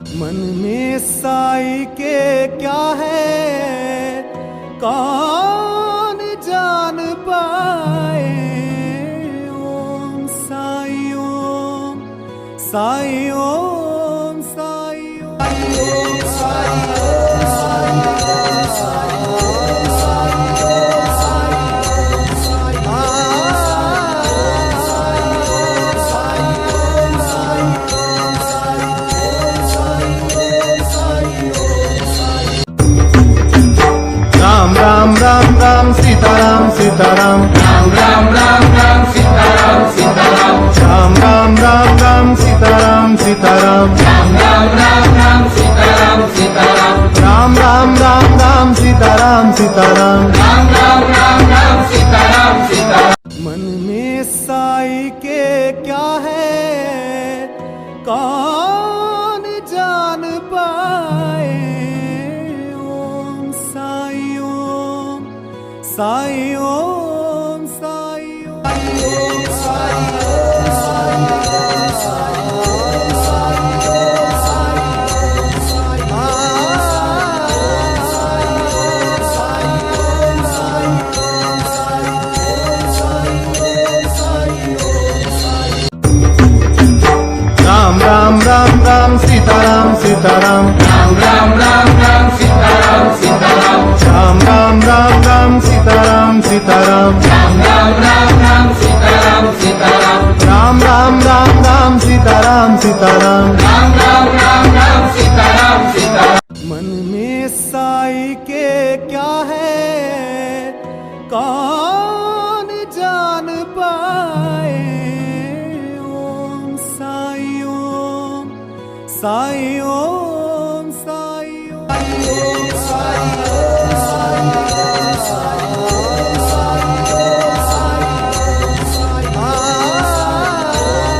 मन में साई के क्या है कौन जान पाए। ओम साई ओम साई ओम साई ओम साई ओम साई राम राम राम राम सीताराम सीताराम राम राम राम राम सीताराम सीताराम राम राम राम राम सीताराम सीताराम राम राम राम राम सीताराम सीताराम राम राम राम राम सीताराम सीताराम राम राम राम राम सीताराम सीताराम। मन में साई के क्या है कौन जान पाए। ओम साई ओम साई ओम साई ओम साई ओम साई राम राम राम राम सीताराम सीताराम राम राम राम राम सीताराम सीताराम राम राम राम राम सीताराम सीताराम राम राम राम राम सीताराम सीताराम राम राम राम राम सीताराम सीताराम राम राम राम राम सीताराम सीताराम। मन में साई के क्या है कौन जान पाए। ओम साई ओम साई ओम साई ओम